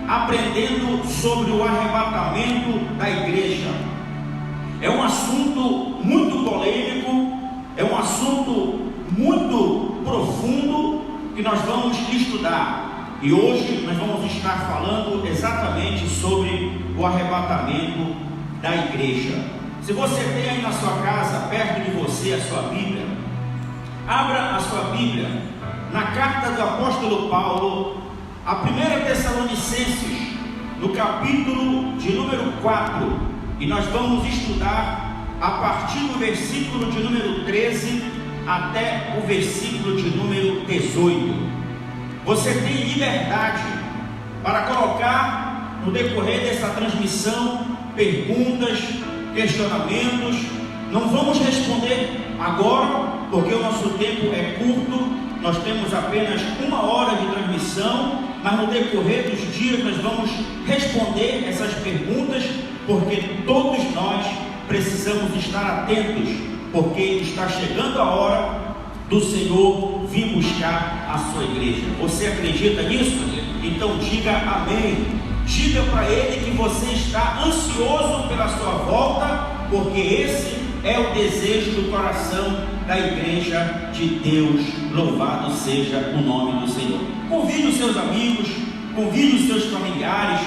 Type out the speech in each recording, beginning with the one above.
Aprendendo sobre o arrebatamento da igreja. É um assunto muito polêmico, é um assunto muito profundo que nós vamos estudar. E hoje nós vamos estar falando exatamente sobre o arrebatamento da igreja. Se você tem aí na sua casa, perto de você, a sua Bíblia, abra a sua Bíblia na carta do apóstolo Paulo, a 1 Tessalonicenses, no capítulo de número 4, e nós vamos estudar a partir do versículo de número 13 até o versículo de número 18. Você tem liberdade para colocar no decorrer dessa transmissão perguntas, questionamentos. Não vamos responder agora, porque o nosso tempo é curto. Nós temos apenas 1 hora de transmissão, mas no decorrer dos dias nós vamos responder essas perguntas, porque todos nós precisamos estar atentos, porque está chegando a hora do Senhor vir buscar a sua igreja. Você acredita nisso? Então diga amém. Diga para Ele que você está ansioso pela sua volta, porque esse é o desejo do coração da igreja de Deus. Louvado seja o nome do Senhor. Convide os seus amigos, convide os seus familiares,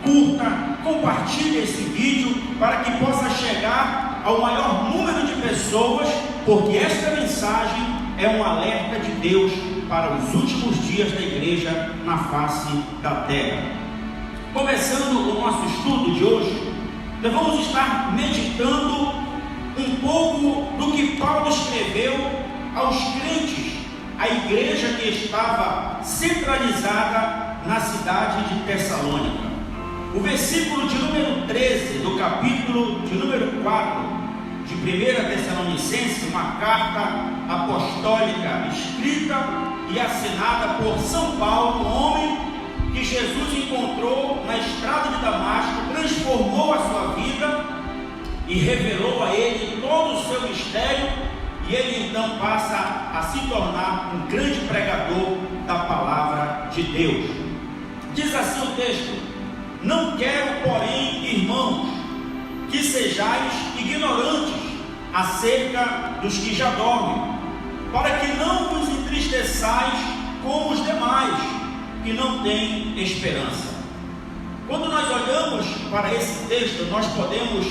curta, compartilhe esse vídeo para que possa chegar ao maior número de pessoas, porque esta mensagem é um alerta de Deus para os últimos dias da igreja na face da terra. Começando o nosso estudo de hoje, nós vamos estar meditando um pouco do que Paulo escreveu aos crentes, a igreja que estava centralizada na cidade de Tessalônica. O versículo de número 13 do capítulo de número 4 de 1 Tessalonicenses, uma carta apostólica escrita e assinada por São Paulo, um homem que Jesus encontrou na estrada de Damasco, transformou a sua vida e revelou a ele todo o seu mistério, e ele então passa a se tornar um grande pregador da palavra de Deus. Diz assim o texto: não quero, porém, irmãos, que sejais ignorantes acerca dos que já dormem, para que não vos entristeçais como os demais, que não têm esperança. Quando nós olhamos para esse texto, nós podemos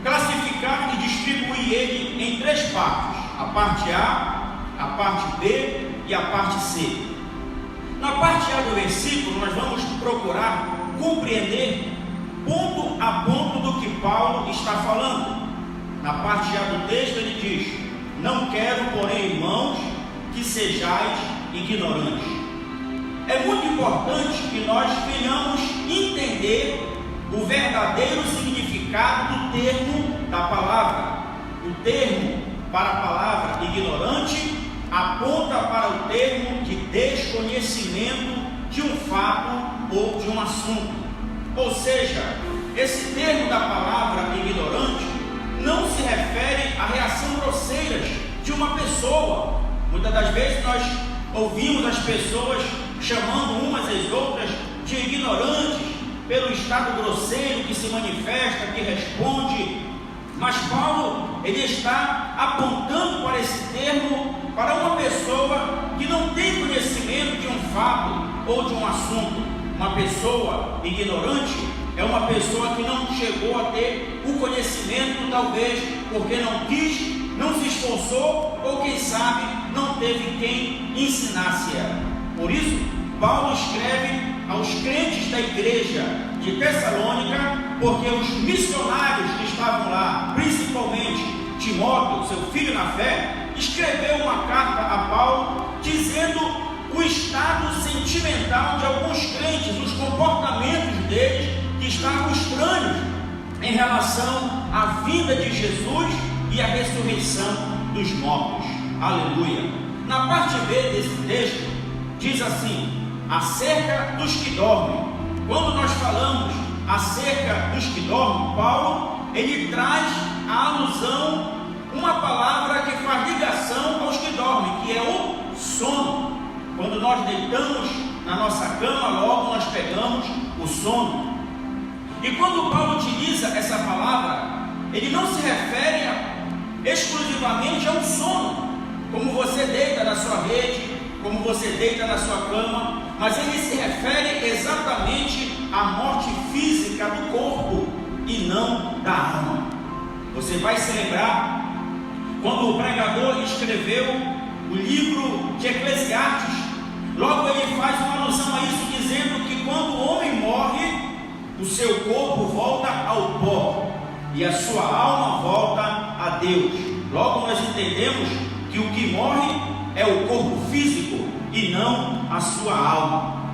classificar e distribuir ele em três partes: a parte A, a parte B e a parte C. Na parte A do versículo, nós vamos procurar compreender ponto a ponto do que Paulo está falando. Na parte A do texto ele diz: não quero, porém, irmãos, que sejais ignorantes. É muito importante que nós venhamos entender o verdadeiro significado do termo da palavra. O termo para a palavra ignorante aponta para o termo de desconhecimento de um fato ou de um assunto. Ou seja, esse termo da palavra ignorante não se refere à reação grosseira de uma pessoa. Muitas das vezes nós ouvimos as pessoas chamando umas às outras de ignorantes pelo estado grosseiro que se manifesta, que responde. Mas Paulo, ele está apontando para esse termo para uma pessoa que não tem conhecimento de um fato ou de um assunto. Uma pessoa ignorante é uma pessoa que não chegou a ter o conhecimento, talvez porque não quis, não se esforçou, ou quem sabe não teve quem ensinasse ela. Por isso, Paulo escreve aos crentes da igreja de Tessalônica, porque os missionários que estavam lá, principalmente Timóteo, seu filho na fé, escreveu uma carta a Paulo dizendo o estado sentimental de alguns crentes, os comportamentos deles que estavam estranhos em relação à vinda de Jesus e à ressurreição dos mortos. Aleluia! Na parte B desse texto diz assim: acerca dos que dormem. Quando nós falamos acerca dos que dormem, Paulo, ele traz a alusão, uma palavra que faz ligação aos que dormem, que é o sono. Quando nós deitamos na nossa cama, logo nós pegamos o sono. E quando Paulo utiliza essa palavra, ele não se refere exclusivamente ao sono, como você deita na sua rede, como você deita na sua cama, mas ele se refere exatamente à morte física do corpo e não da alma. Você vai se lembrar quando o pregador escreveu o livro de Eclesiastes, logo ele faz uma alusão a isso, dizendo que quando o homem morre, o seu corpo volta ao pó e a sua alma volta a Deus. Logo nós entendemos que o que morre é o corpo físico e não a sua alma.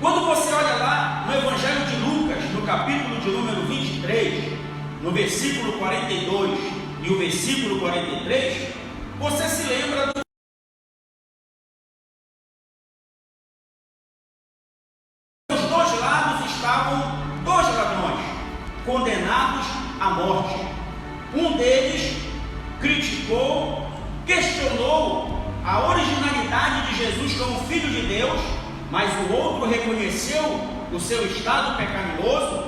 Quando você olha lá no Evangelho de Lucas, no capítulo de número 23, no versículo 42 e o versículo 43, você se lembra dos dois lados estavam dois ladrões condenados à morte. Um deles criticou, questionou a originalidade de Jesus como Filho de Deus, mas o outro reconheceu o seu estado pecaminoso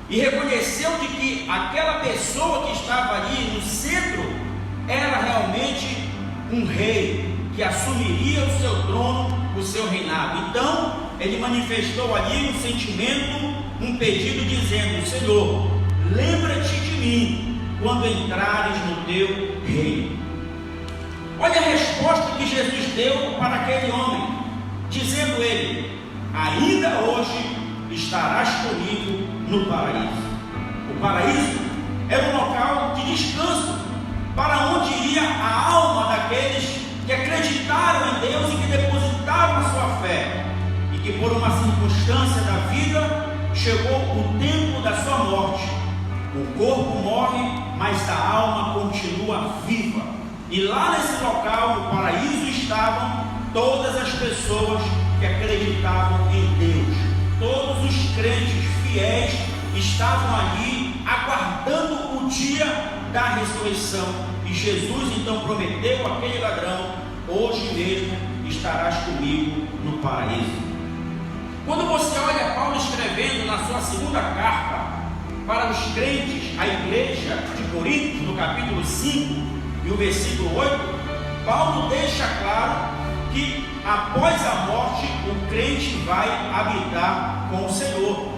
e reconheceu de que aquela pessoa que estava ali no centro era realmente um rei que assumiria o seu trono, o seu reinado. Então ele manifestou ali um sentimento, um pedido dizendo: Senhor, lembra-te de mim quando entrares no teu reino. Olha a resposta que Jesus deu para aquele homem, dizendo ele: ainda hoje estarás comigo no paraíso. O paraíso era um local de descanso, para onde ia a alma daqueles que acreditaram em Deus e que depositaram a sua fé, e que por uma circunstância da vida chegou o tempo da sua morte. O corpo morre, mas a alma continua viva. E lá nesse local, no paraíso, estavam todas as pessoas que acreditavam em Deus. Todos os crentes fiéis estavam ali aguardando o dia da ressurreição. E Jesus então prometeu àquele ladrão: hoje mesmo estarás comigo no paraíso. Quando você olha Paulo escrevendo na sua segunda carta para os crentes, a igreja de Corinto, no capítulo 5 e o versículo 8, Paulo deixa claro que após a morte o crente vai habitar com o Senhor,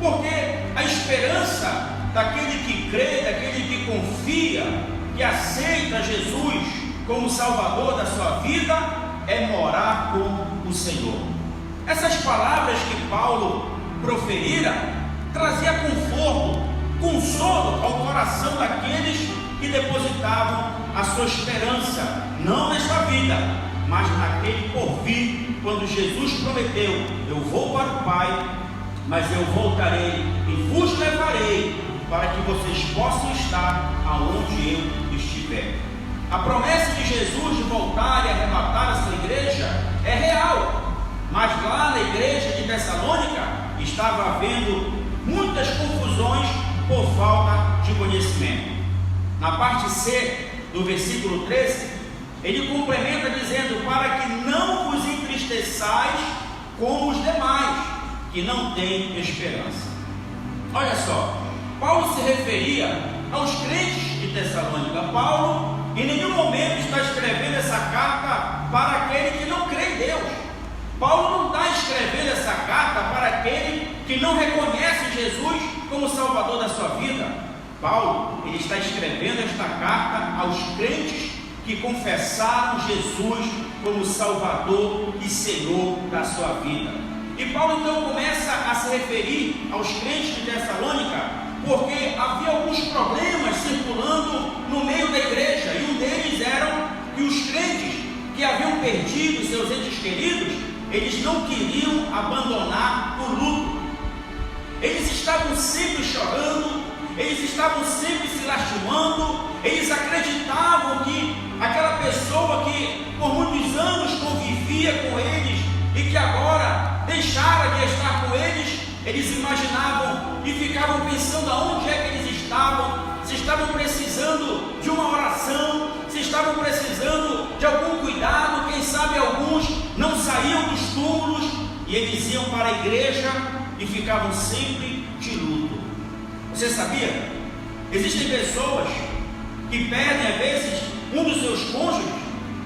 porque a esperança daquele que crê, daquele que confia, que aceita Jesus como Salvador da sua vida, é morar com o Senhor. Essas palavras que Paulo proferira trazia conforto, consolo ao coração daqueles que depositavam a sua esperança, não nesta vida, mas naquele porvir, quando Jesus prometeu: eu vou para o Pai, mas eu voltarei e vos levarei para que vocês possam estar aonde eu estiver. A promessa de Jesus de voltar e arrebatar a sua igreja é real, mas lá na igreja de Tessalônica estava havendo muitas confusões por falta de conhecimento. Na parte C do versículo 13, ele complementa dizendo: para que não vos entristeçais como os demais, que não têm esperança. Olha só, Paulo se referia aos crentes de Tessalônica. Paulo em nenhum momento está escrevendo essa carta para aquele que não crê em Deus. Paulo não está escrevendo essa carta para aquele que não reconhece Jesus como Salvador da sua vida. Paulo, ele está escrevendo esta carta aos crentes que confessaram Jesus como Salvador e Senhor da sua vida. E Paulo então começa a se referir aos crentes de Tessalônica, porque havia alguns problemas circulando no meio da igreja, e um deles era que os crentes que haviam perdido seus entes queridos, eles não queriam abandonar o luto. Eles estavam sempre chorando, eles estavam sempre se lastimando, eles acreditavam que aquela pessoa que por muitos anos convivia com eles e que agora deixara de estar com eles, eles imaginavam e ficavam pensando aonde é que eles estavam, se estavam precisando de uma oração, se estavam precisando de algum cuidado. Quem sabe alguns não saíam dos túmulos e eles iam para a igreja e ficavam sempre de luto. Você sabia? Existem pessoas que perdem às vezes um dos seus cônjuges,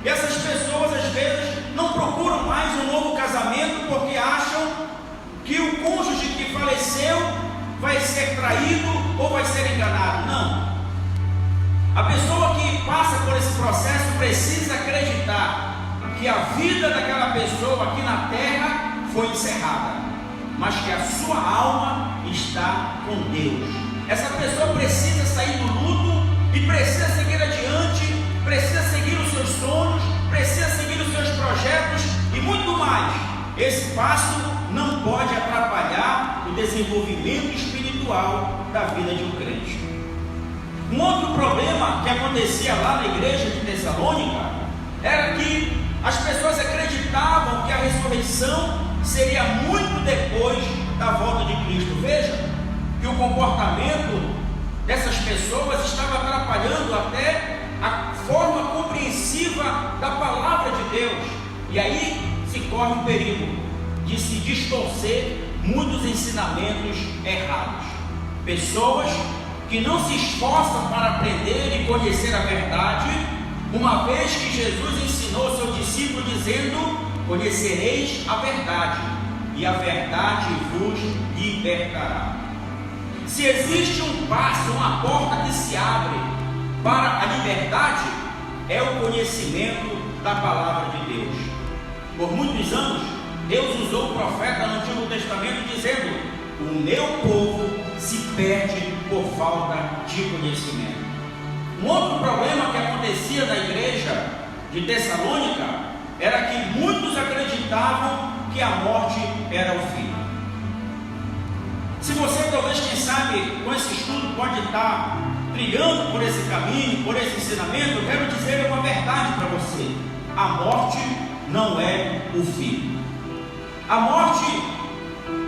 e essas pessoas às vezes não procuram mais um novo casamento porque acham que o cônjuge que faleceu vai ser traído ou vai ser enganado. Não. A pessoa que passa por esse processo precisa acreditar que a vida daquela pessoa aqui na terra foi encerrada, mas que a sua alma está com Deus. Essa pessoa precisa sair do luto e precisa seguir adiante, precisa seguir os seus sonhos, precisa seguir os seus projetos e muito mais. Esse passo não pode atrapalhar o desenvolvimento espiritual da vida de um crente. Um outro problema que acontecia lá na igreja de Tessalônica era que as pessoas acreditavam que a ressurreição seria muito depois da volta de Cristo. Veja que o comportamento dessas pessoas estava atrapalhando até a forma compreensiva da palavra de Deus, e aí se corre o perigo de se distorcer muitos ensinamentos errados. Pessoas que não se esforçam para aprender e conhecer a verdade, uma vez que Jesus ensinou seu discípulo dizendo: conhecereis a verdade, e a verdade vos libertará. Se existe um passo, uma porta que se abre para a liberdade, é o conhecimento da palavra de Deus. Por muitos anos, Deus usou o profeta no Antigo Testamento dizendo: o meu povo se perde por falta de conhecimento. Um outro problema que acontecia na igreja de Tessalônica era que muitos acreditavam que a morte era o fim. Se você talvez, quem sabe, com esse estudo pode estar trilhando por esse caminho, por esse ensinamento, eu quero dizer uma verdade para você: a morte não é o fim. A morte,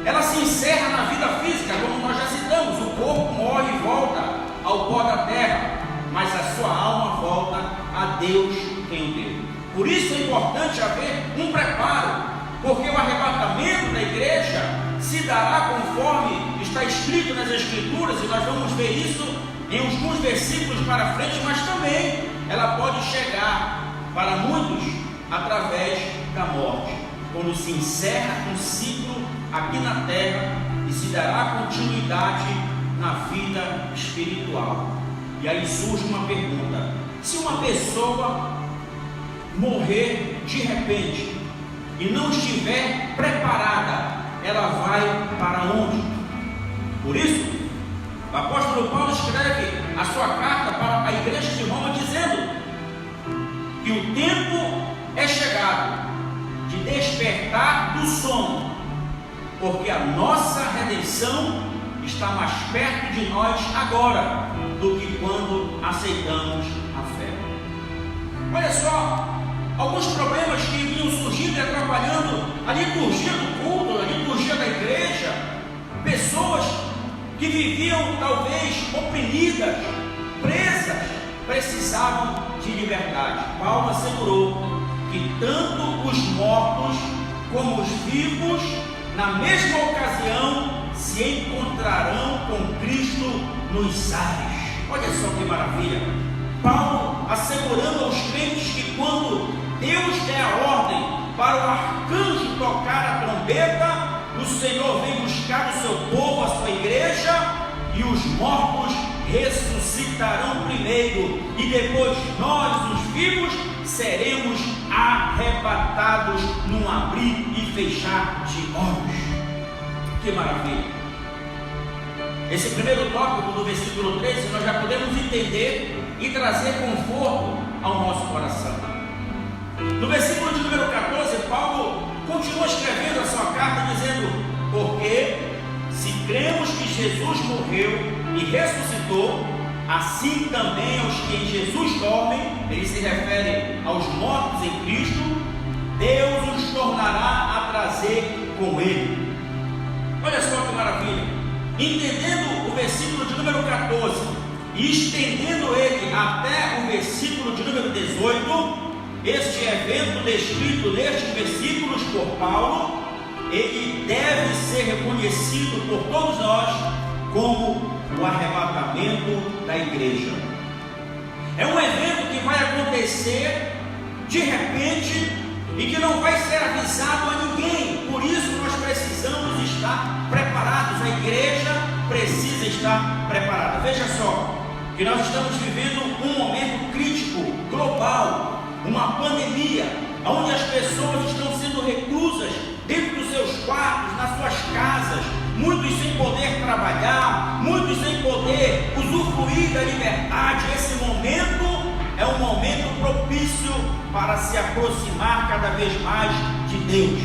ela se encerra na vida física, como nós já citamos. O corpo morre e volta ao pó da terra, mas a sua alma volta a Deus quem o deu. Por isso é importante haver um preparo. porque o arrebatamento da igreja se dará conforme está escrito nas Escrituras, e nós vamos ver isso em alguns versículos para frente, mas também ela pode chegar para muitos através da morte, quando se encerra um ciclo aqui na terra e se dará continuidade na vida espiritual. E aí surge uma pergunta: se uma pessoa morrer de repente e não estiver preparada, ela vai para onde? Por isso, o apóstolo Paulo escreve a sua carta para a igreja de Roma dizendo que o tempo é chegado de despertar do sono, porque a nossa redenção está mais perto de nós agora do que quando aceitamos a fé. Olha só, alguns problemas que vinham surgindo e atrapalhando a liturgia do culto, a liturgia da igreja. Pessoas que viviam talvez oprimidas, presas, precisavam de liberdade. Paulo assegurou que tanto os mortos como os vivos, na mesma ocasião, se encontrarão com Cristo nos ares. Olha só que maravilha! Paulo assegurando aos crentes que quando Deus der a ordem para o arcanjo tocar a trombeta, o Senhor vem buscar o seu povo, a sua igreja, e os mortos ressuscitarão primeiro, e depois nós, os vivos, seremos arrebatados num abrir e fechar de olhos. Que maravilha! Esse primeiro tópico do versículo 13 nós já podemos entender e trazer conforto ao nosso coração. No versículo de número 14, Paulo continua escrevendo a sua carta dizendo: porque se cremos que Jesus morreu e ressuscitou, assim também os que em Jesus dormem, ele se refere aos mortos em Cristo, Deus os tornará a trazer com ele. Olha só que maravilha! Entendendo o versículo de número 14 e estendendo ele até o versículo de número 18, este evento descrito nestes versículos por Paulo, ele deve ser reconhecido por todos nós como o arrebatamento da igreja. É um evento que vai acontecer de repente e que não vai ser avisado a ninguém. Por isso nós precisamos estar preparados. A igreja precisa estar preparada. Veja só que nós estamos vivendo um momento crítico, global, uma pandemia, onde as pessoas estão sendo reclusas dentro dos seus quartos, nas suas casas, muitos sem poder trabalhar, muitos sem poder usufruir da liberdade. Esse momento é um momento propício para se aproximar cada vez mais de Deus.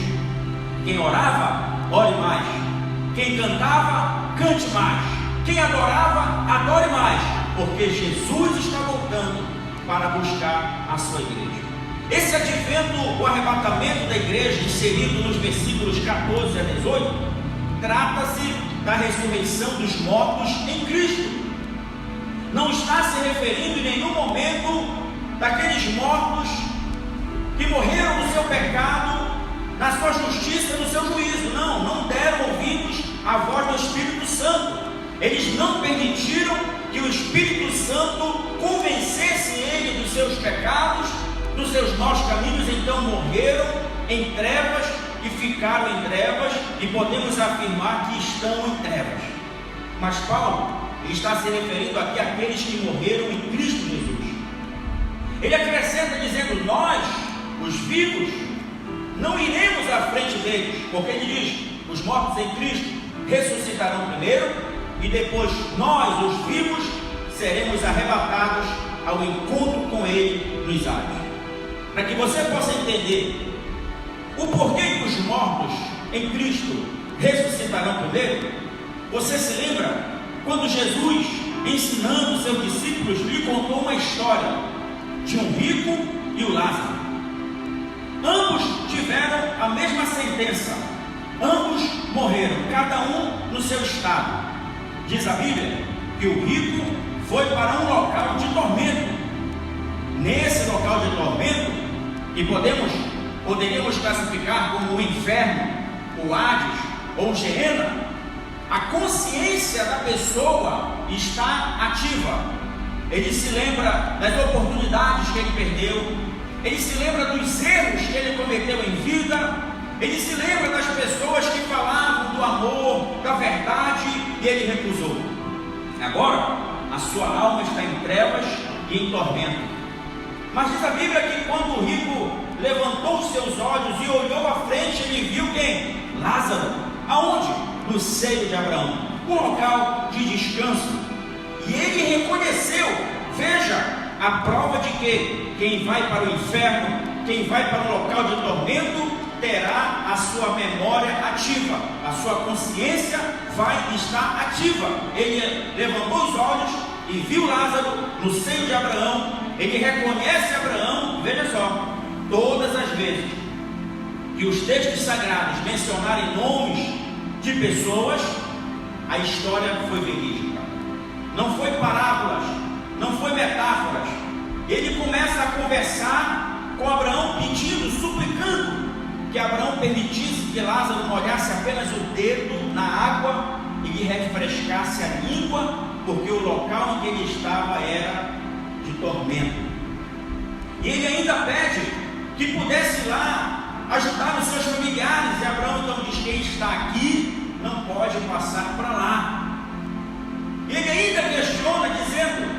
Quem orava, ore mais. Quem cantava, cante mais. Quem adorava, adore mais, porque Jesus está voltando para buscar a sua igreja. Esse advento, o arrebatamento da igreja, inserido nos versículos 14 a 18, trata-se da ressurreição dos mortos em Cristo. Não está se referindo em nenhum momento daqueles mortos que morreram no seu pecado, na sua justiça, no seu juízo. Não deram ouvidos à voz do Espírito Santo. Eles não permitiram que o Espírito Santo convencesse ele dos seus pecados, dos seus maus caminhos. Então morreram em trevas e ficaram em trevas, e podemos afirmar que estão em trevas. Mas Paulo está se referindo aqui àqueles que morreram em Cristo Jesus. Ele acrescenta dizendo: nós, os vivos, não iremos à frente deles, porque ele diz: os mortos em Cristo ressuscitarão primeiro, e depois nós, os vivos, seremos arrebatados ao encontro com ele nos ares. Para que você possa entender o porquê que os mortos em Cristo ressuscitarão primeiro, você se lembra quando Jesus, ensinando seus discípulos, lhe contou uma história de um rico e o Lázaro. Ambos tiveram a mesma sentença, ambos morreram, cada um no seu estado. Diz a Bíblia que o rico foi para um local de tormento. Nesse local de tormento, e podemos poderíamos classificar como o inferno, o Hades ou Gehenna, a consciência da pessoa está ativa. Ele se lembra das oportunidades que ele perdeu, ele se lembra dos erros que ele cometeu em vida, ele se lembra das pessoas que falavam do amor, da verdade, e ele recusou. Agora, a sua alma está em trevas e em tormento. Mas diz a Bíblia que quando o rico levantou os seus olhos e olhou à frente, ele viu quem? Lázaro. Aonde? No seio de Abraão, um local de descanso. E ele reconheceu, veja, a prova de que quem vai para o inferno, quem vai para um local de tormento, terá a sua memória ativa, a sua consciência vai estar ativa. Ele levantou os olhos e viu Lázaro no seio de Abraão. Ele reconhece Abraão. Veja só, todas as vezes que os textos sagrados mencionarem nomes de pessoas, a história foi verídica. Não foi parábolas, não foi metáforas. Ele começa a conversar com Abraão, pedindo, suplicando que Abraão permitisse que Lázaro molhasse apenas o dedo na água e lhe refrescasse a língua, porque o local em que ele estava era de tormento. E ele ainda pede que pudesse ir lá ajudar os seus familiares, e Abraão então diz: quem está aqui não pode passar para lá. Ele ainda questiona, dizendo: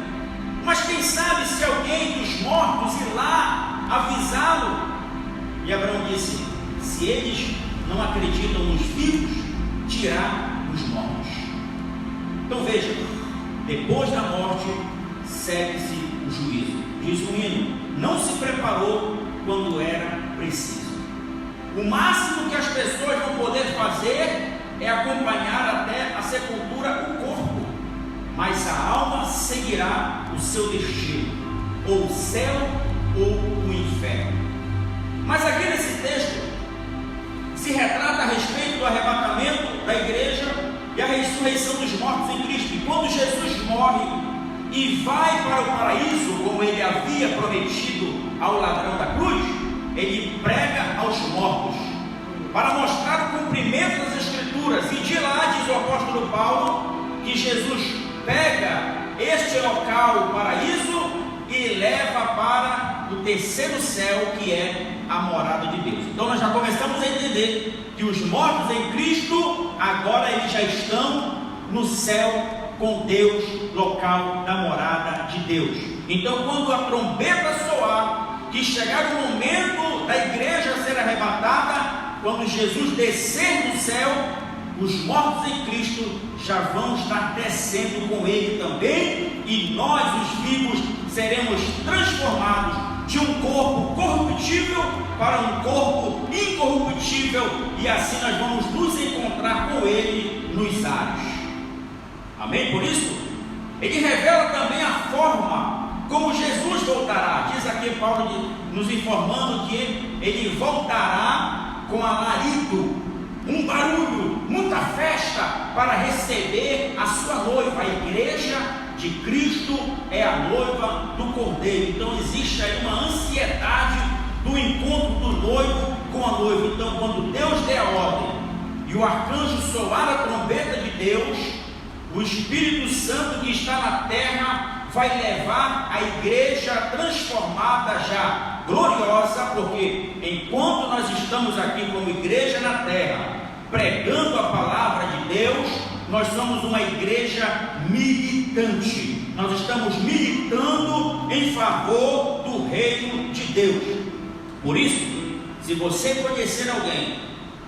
mas quem sabe se alguém dos mortos ir lá avisá-lo? E Abraão disse: se eles não acreditam nos vivos, dirá os mortos. Então veja, depois da morte segue-se o juízo. Diz o hino: não se preparou quando era preciso. O máximo que as pessoas vão poder fazer é acompanhar até a sepultura o corpo, mas a alma seguirá o seu destino, ou o céu ou o inferno. Mas aqui nesse texto se retrata a respeito do arrebatamento da igreja e a ressurreição dos mortos em Cristo. E quando Jesus morre e vai para o paraíso, como ele havia prometido ao ladrão da cruz, ele prega aos mortos para mostrar o cumprimento das Escrituras. E de lá diz o apóstolo Paulo que Jesus pega este local, o paraíso, e leva para o terceiro céu, que é a morada de Deus. Então nós já começamos a entender que os mortos em Cristo, agora eles já estão no céu com Deus, local da morada de Deus. Então quando a trombeta soar, que chegar o momento da igreja ser arrebatada, quando Jesus descer do céu, os mortos em Cristo já vão estar descendo com Ele também, e nós, os vivos, seremos transformados de um corpo corruptível para um corpo incorruptível, e assim nós vamos nos encontrar com Ele nos ares. Amém? Por isso, ele revela também a forma como Jesus voltará. Diz aqui Paulo nos informando que ele voltará com alarido, um barulho, muita festa para receber a sua noiva. A igreja de Cristo é a noiva do Cordeiro. Então existe aí uma ansiedade do encontro do noivo com a noiva. Então quando Deus der a ordem e o arcanjo soar a trombeta de Deus, o Espírito Santo que está na terra vai levar a igreja transformada, já gloriosa, porque enquanto nós estamos aqui como igreja na terra, pregando a palavra de Deus, nós somos uma igreja militante. Nós estamos militando em favor do reino de Deus. Por isso, se você conhecer alguém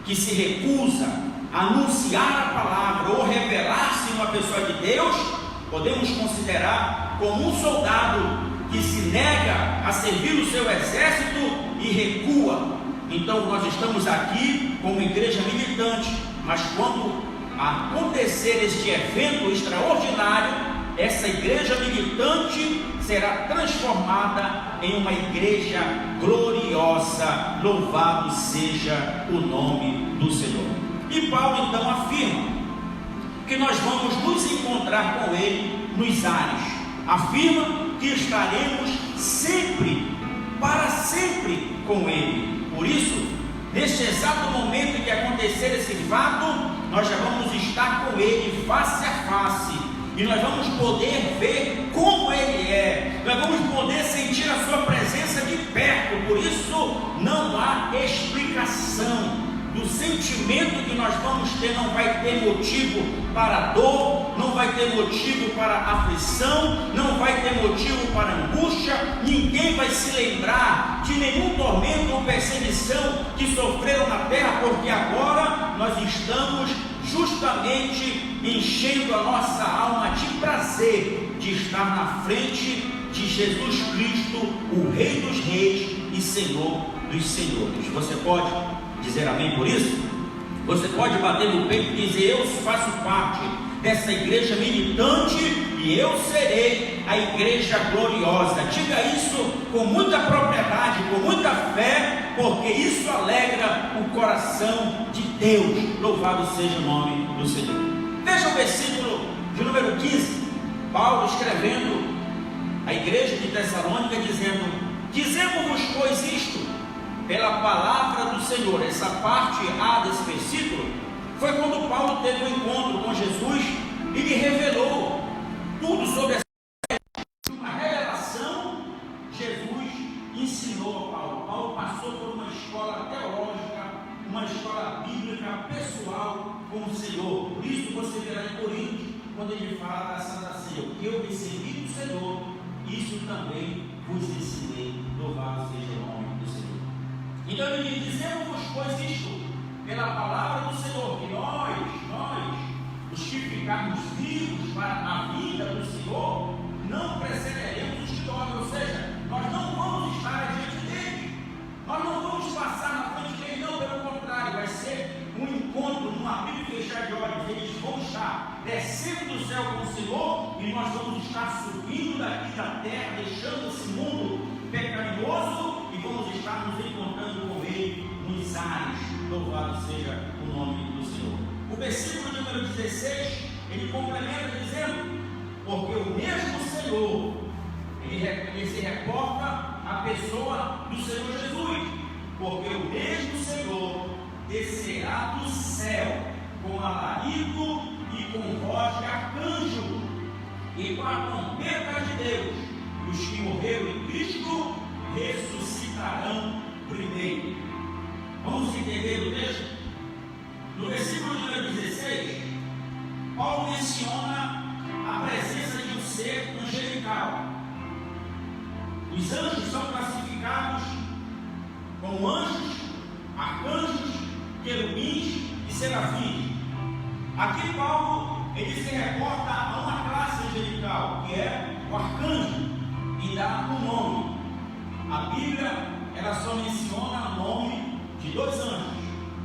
que se recusa a anunciar a palavra ou revelar-se uma pessoa de Deus, podemos considerar como um soldado que se nega a servir o seu exército e recua. Então nós estamos aqui como igreja militante, mas quando acontecer este evento extraordinário, essa igreja militante será transformada em uma igreja gloriosa. Louvado seja o nome do Senhor. E Paulo então afirma que nós vamos nos encontrar com Ele nos ares. Afirma que estaremos sempre, para sempre com Ele. Por Por isso, neste exato momento em que acontecer esse fato, nós já vamos estar com Ele face a face, e nós vamos poder ver como Ele é, nós vamos poder sentir a Sua presença de perto. Por isso, não há explicação. Do sentimento que nós vamos ter, não vai ter motivo para dor, não vai ter motivo para aflição, não vai ter motivo para angústia. Ninguém vai se lembrar de nenhum tormento ou perseguição que sofreram na terra, porque agora nós estamos justamente enchendo a nossa alma de prazer de estar na frente de Jesus Cristo, o Rei dos Reis e Senhor dos Senhores. Você pode dizer amém por isso? Você pode bater no peito e dizer: eu faço parte dessa igreja militante e eu serei a igreja gloriosa. Diga isso com muita propriedade, com muita fé, porque isso alegra o coração de Deus. Louvado seja o nome do Senhor. Veja o versículo de número 15, Paulo escrevendo à igreja de Tessalônica, dizendo: dizemos-vos, pois, isto pela palavra do Senhor. Essa parte A desse versículo foi quando Paulo teve um encontro com Jesus e lhe revelou tudo sobre uma revelação. Jesus ensinou a Paulo. Paulo passou por uma escola teológica, uma escola bíblica pessoal com o Senhor. Por isso você verá em Coríntios, quando ele fala da Santa Ceia: o que eu recebi do Senhor, isso também vos ensinei. Louvado seja o nome do Senhor. Então ele diz: dizemos-vos, pois, isto pela palavra do Senhor, que nós, os que ficarmos vivos para a vida do Senhor, não precederemos os que dormem. Ou seja, nós não vamos estar diante dele, nós não vamos passar na frente dele, não, pelo contrário, vai ser um encontro num abrir e fechar de olhos. Eles vão estar descendo do céu com o Senhor e nós vamos estar subindo daqui da terra, deixando esse mundo pecaminoso, e vamos estar nos encontrando com Ele nos ares. Louvado seja o nome do Senhor. O versículo número 16, ele complementa dizendo: porque o mesmo Senhor, ele se reporta à pessoa do Senhor Jesus, porque o mesmo Senhor descerá do céu com alarido e com voz de arcanjo e com a trombeta de Deus, e os que morreram em Cristo ressuscitarão primeiro. Vamos entender o texto? No versículo número 16, Paulo menciona a presença de um ser angelical. Os anjos são classificados como anjos, arcanjos, querubins e serafins. Aqui Paulo ele se reporta a uma classe angelical, que é o arcanjo, e dá um nome. A Bíblia ela só menciona o nome de dois anjos: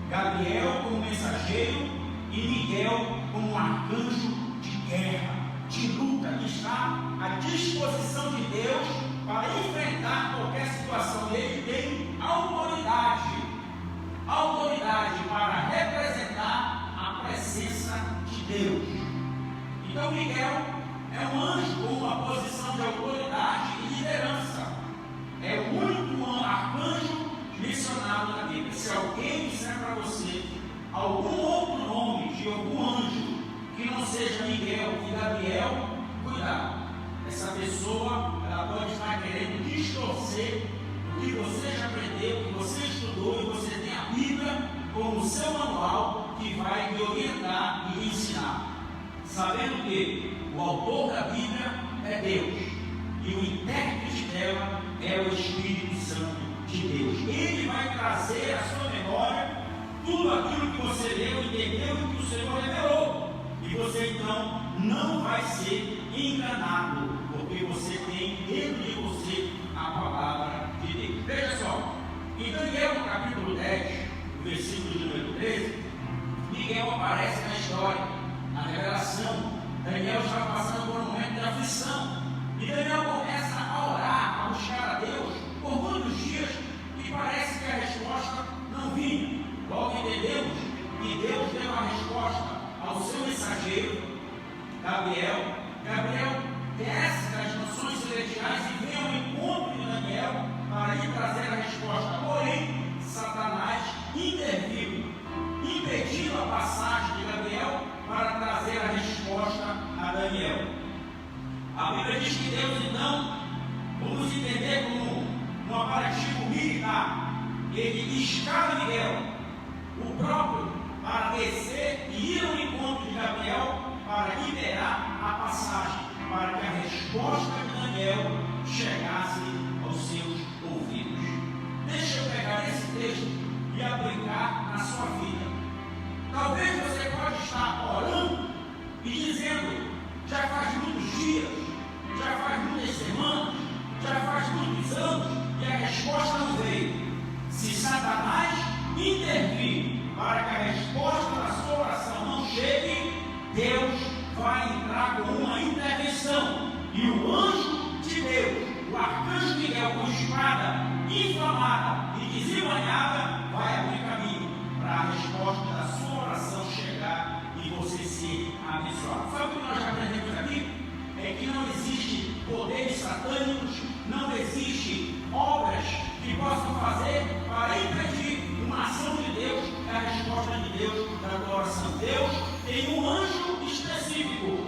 Gabriel como mensageiro e Miguel como um arcanjo de guerra, de luta, que está à disposição de Deus para enfrentar qualquer situação. Ele tem autoridade para representar a presença de Deus. Então Miguel é um anjo com uma posição de autoridade e liderança. É o único arcanjo mencionado na Bíblia. Se alguém disser para você algum outro nome de algum anjo que não seja Miguel e Gabriel, cuidado. Essa pessoa ela pode estar querendo distorcer o que você já aprendeu, o que você estudou, e você tem a Bíblia como o seu manual que vai lhe orientar e lhe ensinar, sabendo que o autor da Bíblia é Deus e o intérprete dela é o Espírito Santo de Deus. Ele vai trazer à sua memória tudo aquilo que você leu, entendeu e que o Senhor revelou, e você então não vai ser enganado, porque você tem dentro de você a palavra de Deus. Veja só, em Daniel no capítulo 10, versículo número 13, Miguel aparece na história, na revelação. Daniel está passando por um momento de aflição, e Daniel começa a orar, a buscar a Deus por muitos dias, e parece que a resposta não vinha. Logo entendemos que Deus deu a resposta ao seu mensageiro Gabriel. Gabriel desce das nações celestiais e vem ao encontro de Daniel para lhe trazer a resposta. Porém, Satanás interviu, impedindo a passagem de Gabriel para trazer a resposta a Daniel. A Bíblia diz que Deus, então, vamos entender como um aparativo militar, ele escala Miguel, o próprio, para descer e ir ao encontro de Gabriel para liberar a passagem, para que a resposta de Daniel chegasse aos seus ouvidos. Deixa eu pegar esse texto e aplicar na sua vida. Talvez você pode estar orando e dizendo: já faz muitos dias, já faz muitas semanas, já faz muitos anos e a resposta não veio. Se Satanás intervir para que a resposta da sua oração não chegue, Deus vai entrar com uma intervenção e o anjo de Deus, o arcanjo Miguel, com espada inflamada e desembanhada, vai abrir caminho para a resposta da sua oração chegar e você ser abençoado. Sabe o que nós já aprendemos aqui? É que não existe poderes satânicos, não existe obras que possam fazer para impedir uma ação de Deus, a resposta de Deus da tua oração. Deus tem um anjo específico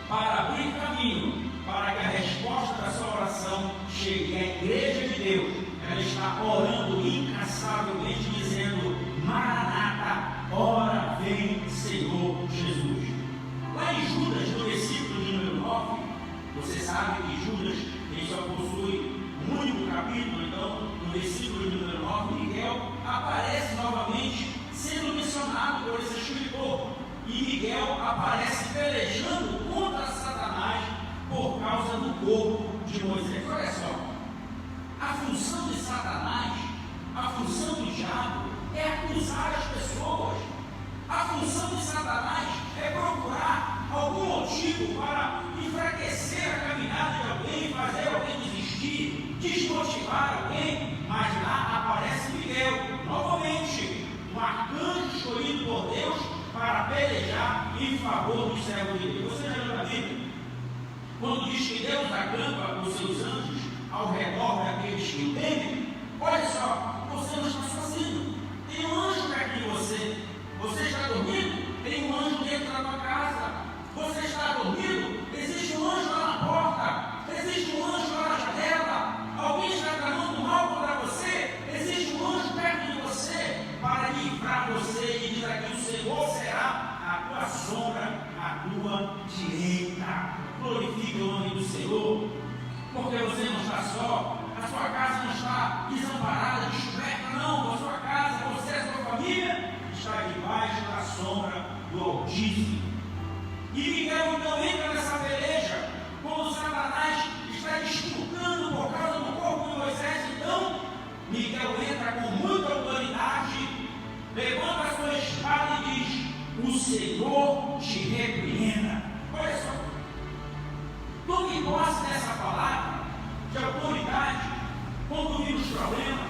para abrir caminho, para que a resposta da sua oração chegue. A igreja de Deus, ela está orando incansavelmente, dizendo: Maranata, ora vem Senhor Jesus. Lá em Judas, no versículo de número 9, você sabe que Judas ele só possui um único capítulo. Então no versículo de número 9, Miguel aparece novamente sendo mencionado por esse escritor, e Miguel aparece pelejando contra Satanás por causa do corpo de Moisés. Olha só, a função de Satanás, a função do diabo é acusar as pessoas. A função de Satanás é procurar algum motivo para enfraquecer a caminhada de alguém, fazer alguém desistir, desmotivar alguém. Mas lá aparece Miguel, novamente, um arcanjo escolhido por Deus para pelejar em favor do servo de Deus. Você já leu a Bíblia? Quando diz que Deus acampa os seus anjos ao redor daqueles que o temem, olha só, você não está sozinho. Tem um anjo perto de você. Você está dormindo? Tem um anjo dentro da tua casa. Você está dormindo? Existe um anjo lá na porta. Existe um anjo lá na janela. Alguém está tramando mal contra você? Existe um anjo perto de você para livrar você, e diz aqui: o Senhor será a tua sombra, a tua direita. Glorifique o nome do Senhor, porque você não está só. A sua casa não está desamparada, descoberta, não. A sua casa, você e a sua família está debaixo da sombra do Altíssimo. E Miguel então entra nessa peleja, quando Satanás está disputando por causa do corpo de Moisés. Então Miguel entra com muita autoridade, levanta a sua espada e diz: o Senhor te repreenda. Olha só, tome posse dessa palavra de autoridade quando vir os problemas,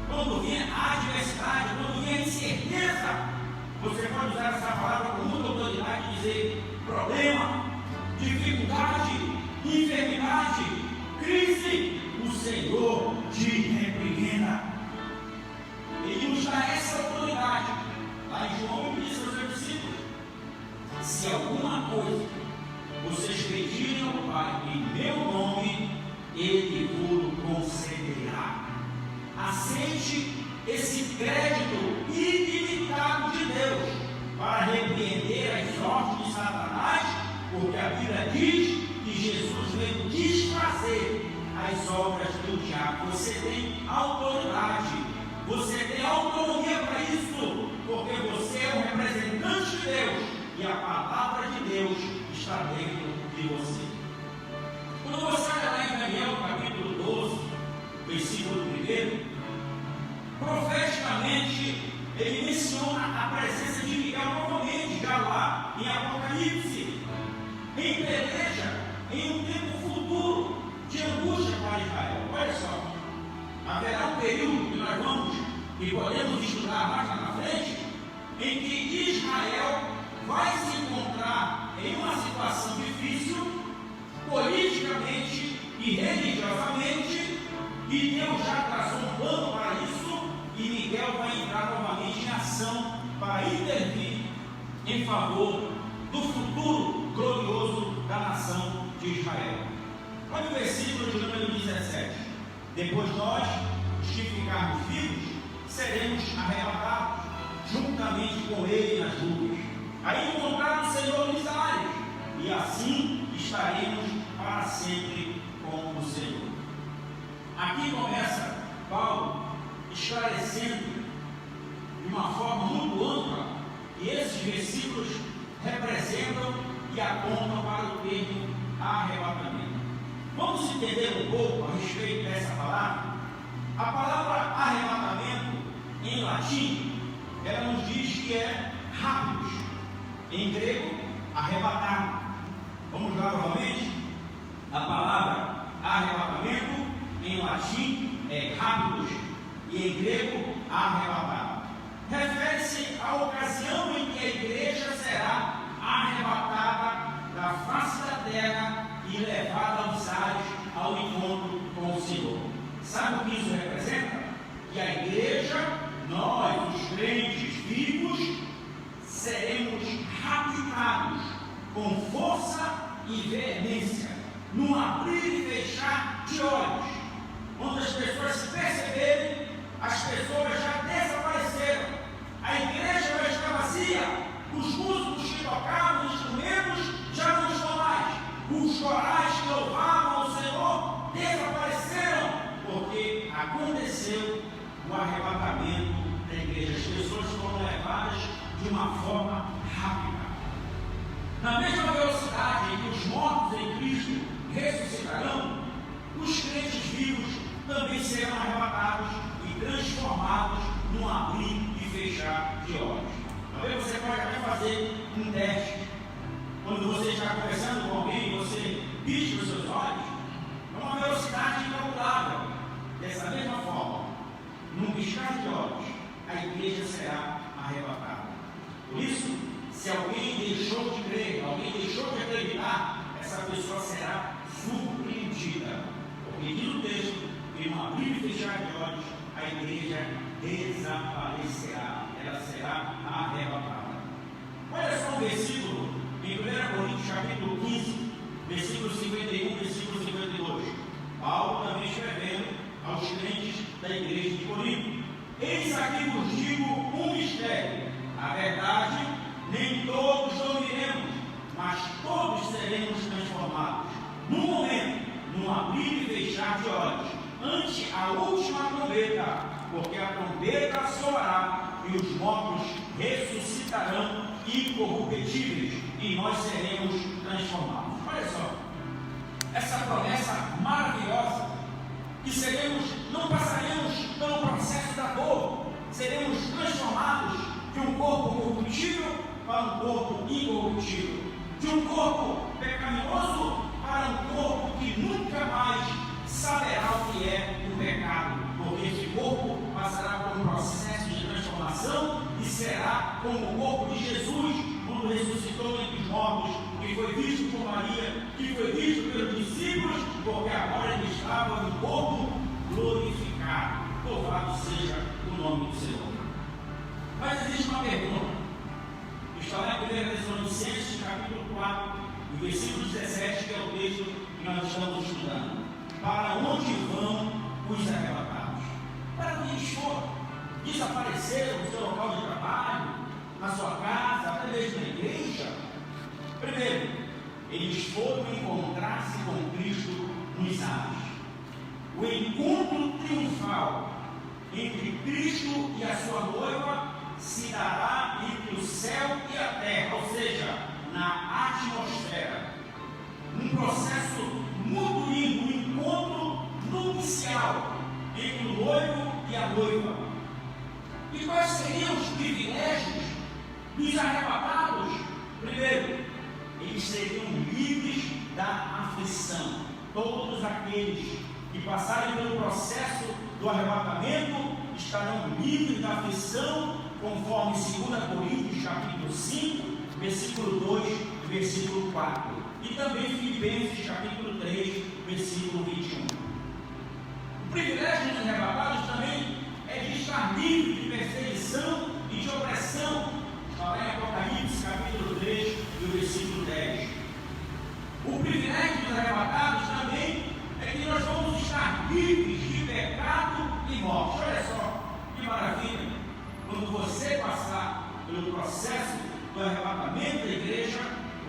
quando vir a adversidade, quando vir a incerteza. Você pode usar essa palavra com muita autoridade e dizer: problema, dificuldade, enfermidade, crise, o Senhor te repreenda. Ele nos dá essa autoridade. Lá em João ele disse aos seus discípulos: se alguma coisa vocês pedirem ao Pai em meu nome, Ele vos concederá. Aceite esse crédito ilimitado de Deus para repreender as ordens de Satanás, porque a Bíblia diz que Jesus veio desfazer as obras do diabo. Você tem autoridade, você tem autonomia para isso, porque você é um representante de Deus e a palavra de Deus está dentro de você. Quando você olha lá em Daniel, capítulo 12, versículo 1, profeticamente ele menciona a presença de Miguel novamente, já lá em Apocalipse, em peleja, em um tempo futuro de angústia para Israel. Olha só, haverá um período que nós vamos e podemos estudar mais lá na frente, em que Israel vai se encontrar em uma situação difícil, politicamente e religiosamente, e Deus já traçou um plano para isso, e Miguel vai entrar novamente em ação para intervir em favor do futuro glorioso da nação de Israel. Olha o versículo de número 17: depois nós, os que ficarmos vivos, seremos arrebatados juntamente com ele nas nuvens, aí encontrar o Senhor nos ares, e assim estaremos para sempre com o Senhor. Aqui começa Paulo esclarecendo de uma forma muito ampla que esses versículos representam e apontam para o termo arrebatamento. Vamos entender um pouco a respeito dessa palavra? A palavra arrebatamento em latim, ela nos diz que é rápidos, em grego, arrebatar. Vamos lá novamente. A palavra arrebatamento em latim é rápidos e em grego arrebatar. Refere-se à ocasião em que a igreja será arrebatada da face da terra e levada aos ares ao encontro com o Senhor. Sabe o que isso representa? Que a igreja, nós, os crentes vivos, seremos raptados com força e veemência, num abrir e fechar de olhos. Quando as pessoas se perceberem, as pessoas já desapareceram, a igreja vai estar vazia, os músicos que tocavam os instrumentos já não estão mais, os corais que louvavam o Senhor desapareceram, porque aconteceu o arrebatamento da igreja. As pessoas foram levadas de uma forma rápida. Na mesma velocidade em que os mortos em Cristo ressuscitarão, os crentes vivos também serão arrebatados e transformados num abrir e fechar de olhos. Talvez você pode até fazer um teste. Quando você está conversando com alguém, você pisca os seus olhos a uma velocidade incalculável. Dessa mesma forma, num piscar de olhos, a igreja será arrebatada. Por isso, se alguém deixou de crer, alguém deixou de acreditar, essa pessoa será surpreendida. Porque diz o texto que no abrir e fechar de olhos, a igreja desaparecerá, ela será arrebatada. Olha só um versículo em 1 Coríntios capítulo 15, versículo 51, versículo 52. Paulo também escrevendo aos crentes da igreja de Corinto: eis aqui vos digo um mistério, a verdade, nem todos dormiremos, mas todos seremos transformados, num momento, num abrir e fechar de olhos, ante a última trombeta, porque a trombeta soará e os mortos ressuscitarão incorruptíveis e nós seremos transformados. Olha só, essa promessa maravilhosa, que não passaremos pelo processo da dor, seremos transformados de um corpo corruptível para um corpo incorruptível, de um corpo pecaminoso para um corpo que nunca mais saberá o que é o pecado, porque esse corpo passará por um processo de transformação e será como o corpo de Jesus, quando ressuscitou entre os mortos, que foi visto por Maria, que foi visto pelos discípulos, porque agora ele estava no corpo glorificado. Louvado seja o nome do Senhor. Mas existe uma pergunta. Está lá em 1 Tessalonicenses, capítulo 4, no versículo 17, que é o texto que nós estamos estudando. Para onde vão os arrebatados? Para onde eles foram? Desapareceram do seu local de trabalho, na sua casa, até mesmo na igreja? Primeiro, eles foram encontrar-se com Cristo nos ares. O encontro triunfal entre Cristo e a sua noiva se dará entre o céu e a terra, ou seja, na atmosfera. Um processo muito lindo, um encontro nupcial entre o noivo e a noiva. E quais seriam os privilégios dos arrebatados? Primeiro, eles seriam livres da aflição. Todos aqueles que passarem pelo processo do arrebatamento estarão livres da aflição, conforme 2 Coríntios capítulo 5, versículo 2, versículo 4. E também Filipenses capítulo 3, versículo 21. O privilégio dos arrebatados também é de estar livre de perseguição e de opressão. Está lá em Apocalipse, capítulo 3, e o versículo 10. O privilégio dos arrebatados também é que nós vamos estar livres de pecado e morte. Olha só, que maravilha! Quando você passar pelo processo do arrebatamento da igreja,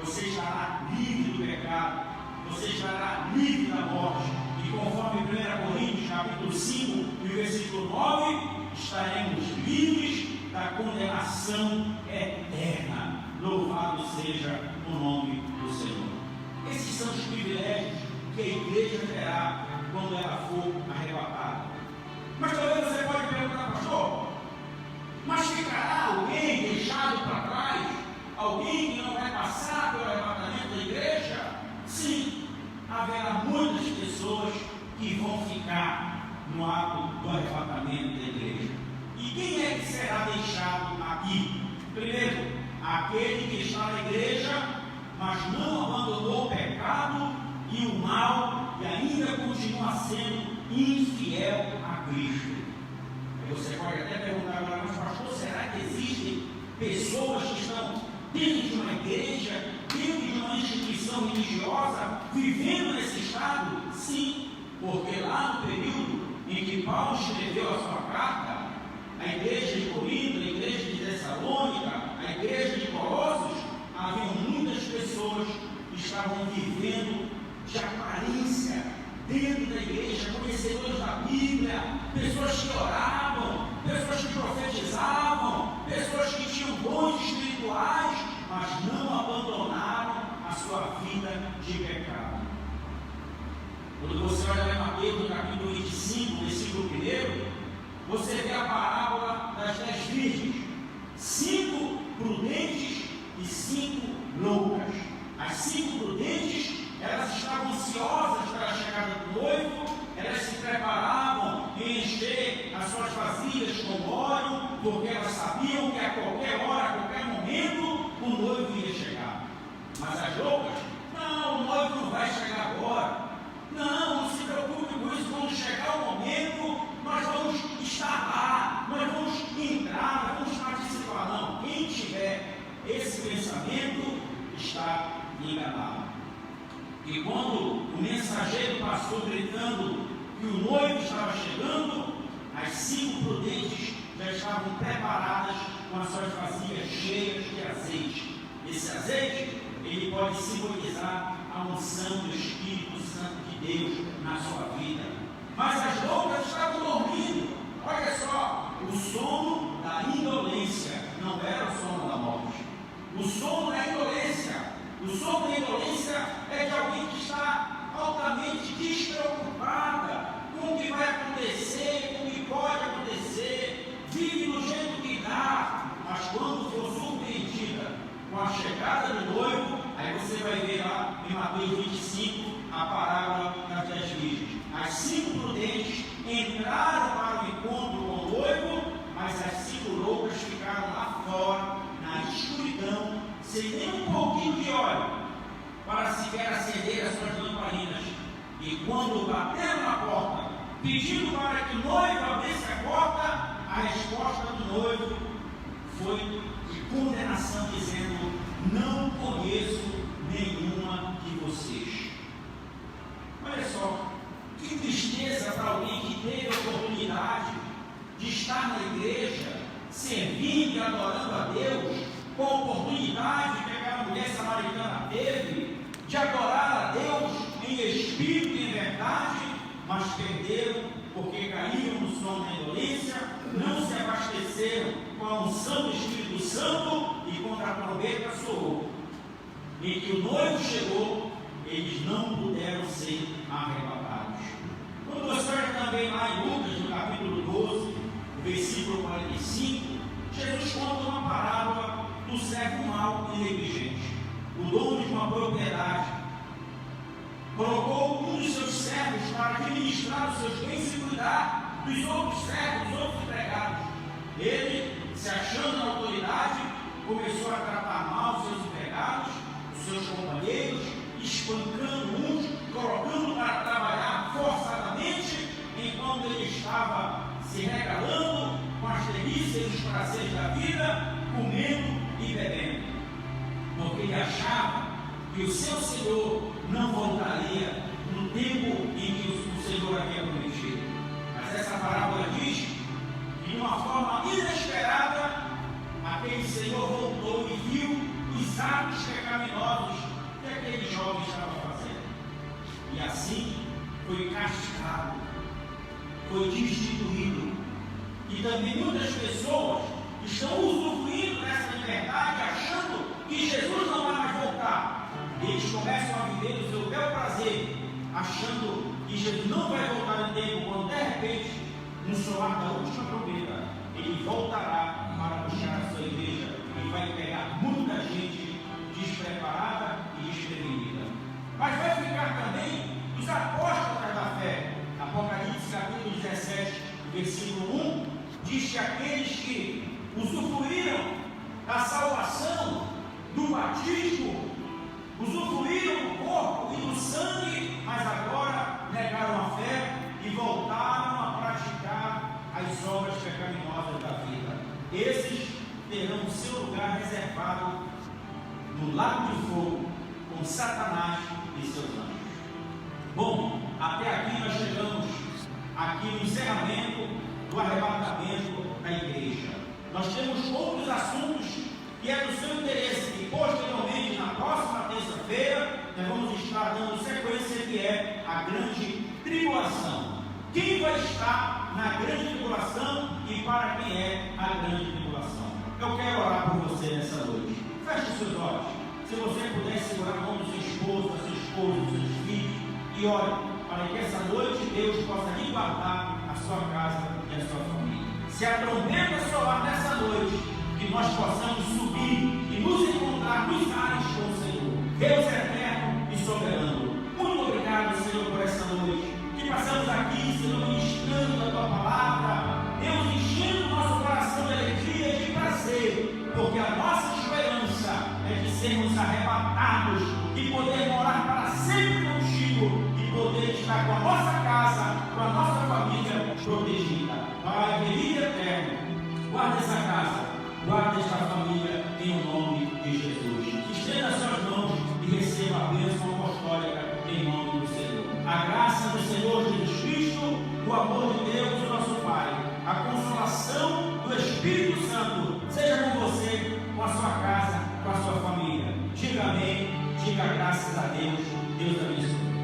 você estará livre do pecado, você estará livre da morte. E conforme 1 Coríntios, capítulo 5, e o versículo 9, estaremos livres da condenação eterna. Louvado seja o nome do Senhor. Esses são os privilégios que a igreja terá quando ela for arrebatada. Mas talvez você pode perguntar, pastor, mas ficará alguém deixado para trás? Alguém que não vai passar pelo arrebatamento da igreja? Sim, haverá muitas pessoas que vão ficar no ato do arrebatamento da igreja. E quem é que será deixado aqui? Primeiro, aquele que está na igreja, mas não abandonou o pecado e o mal, e ainda continua sendo infiel a Cristo. Aí você pode até perguntar agora, mas pastor, será que existem pessoas que estão dentro de uma igreja, dentro de uma instituição religiosa, vivendo nesse estado? Sim, porque lá no período em que Paulo escreveu a sua carta, a igreja de Corinto, a igreja de Tessalônica, a igreja de Colossos, havia muitas pessoas que estavam vivendo de aparência dentro da igreja, conhecedores da Bíblia, pessoas que oravam, pessoas que profetizavam, pessoas que tinham dons espirituais, mas não abandonaram a sua vida de pecado. Quando você olha lá em Mateus, no capítulo 25, versículo 1, você vê a parábola das 10 virgens, 5 prudentes e 5 loucas. As 5 prudentes, elas estavam ansiosas pela chegada do noivo, elas se preparavam em encher as suas vasilhas com óleo, porque elas sabiam que a qualquer hora, a qualquer momento, o noivo ia chegar. Mas as loucas, não, o noivo não vai chegar agora. Não se preocupe com isso, quando chegar o momento, nós vamos estar lá, nós vamos entrar, nós vamos participar. Não, quem tiver esse pensamento está enganado. E quando o mensageiro passou gritando que o noivo estava chegando, as 5 prudentes já estavam preparadas com as suas vasilhas cheias de azeite. Esse azeite, ele pode simbolizar a unção do Espírito Santo de Deus na sua vida. Mas as loucas estavam dormindo. Olha só, o sono da indolência não era o sono da morte. O sono da indolência. O sono da indolência é de alguém que está altamente despreocupada com o que vai acontecer, com o que pode acontecer, vive do jeito que dá, mas quando for surpreendida com a chegada do noivo, aí você vai ver lá em Mateus 25 a parábola das 10 virgens. As 5 prudentes entraram para o encontro com o noivo, mas as 5 loucas ficaram lá fora, na escuridão, sem nem um pouquinho de óleo, para sequer acender as suas lamparinas. E quando bateram na porta, pedindo para que o noivo abrisse a porta, a resposta do noivo foi de condenação, dizendo: não conheço nenhuma de vocês. Olha só, que tristeza para alguém que teve a oportunidade de estar na igreja, servindo e adorando a Deus, com a oportunidade que aquela mulher samaritana teve de adorar a Deus em espírito e em verdade, mas perderam porque caíram no sono da indolência, não se abasteceram com a unção do Espírito Santo, e quando a trombeta soou, em que o noivo chegou, eles não puderam ser arrebatados. Quando você olha também lá em Lucas, no capítulo 12, versículo 45, Jesus conta uma parábola do servo mau e negligente. O dono de uma propriedade colocou um dos seus servos para administrar os seus bens e cuidar dos outros servos, dos outros empregados. Ele, se achando na autoridade, começou a tratar mal os seus empregados, os seus companheiros, espancando uns, colocando para trabalhar forçadamente, enquanto ele estava se regalando delícias e os prazeres da vida, comendo e bebendo, porque ele achava que o seu Senhor não voltaria no tempo em que o Senhor havia prometido. Mas essa parábola diz que de uma forma inesperada, aquele Senhor voltou e viu os atos pecaminosos que aquele jovem estava fazendo. E assim foi castigado, foi destituído. E também muitas pessoas estão usufruindo dessa liberdade, achando que Jesus não vai mais voltar. Eles começam a viver o seu bel prazer, achando que Jesus não vai voltar em tempo, quando de repente, no soar da última trombeta, ele voltará para buscar a sua igreja e vai pegar muita gente despreparada e desprevenida. Mas vai ficar também os apóstolos da fé. Apocalipse capítulo 17, versículo 1, diz que aqueles que usufruíram da salvação, do batismo, usufruíram do corpo e do sangue, mas agora negaram a fé e voltaram a praticar as obras pecaminosas da vida. Esses terão o seu lugar reservado no lago de fogo com Satanás e seus anjos. Bom, até aqui nós chegamos aqui no encerramento do arrebatamento da igreja. Nós temos outros assuntos que é do seu interesse, e posteriormente, na próxima terça-feira, nós vamos estar dando sequência, que é a grande tribulação. Quem vai estar na grande tribulação e para quem é a grande tribulação? Eu quero orar por você nessa noite. Feche os seus olhos. Se você puder segurar a mão do seu esposo, da sua esposa, dos seus filhos, e ore para que essa noite Deus possa lhe guardar a sua casa e a sua família. Se a trombeta soar nessa noite, que nós possamos subir e nos encontrar nos ares com o Senhor. Deus é eterno e soberano. Muito obrigado, Senhor, por essa noite. Que passamos aqui, Senhor, ministrando a tua palavra. Deus, enchendo o nosso coração de alegria e de prazer, porque a nossa esperança é de sermos arrebatados e poder morar para sempre contigo e poder estar com a nossa casa, com a nossa família protegida. Pai querido e eterno, guarda essa casa, guarda esta família em nome de Jesus. Estenda as suas mãos e receba a bênção apostólica em nome do Senhor. A graça do Senhor Jesus Cristo, o amor de Deus, o nosso Pai, a consolação do Espírito Santo seja com você, com a sua casa, com a sua família. Diga amém, diga graças a Deus. Deus abençoe.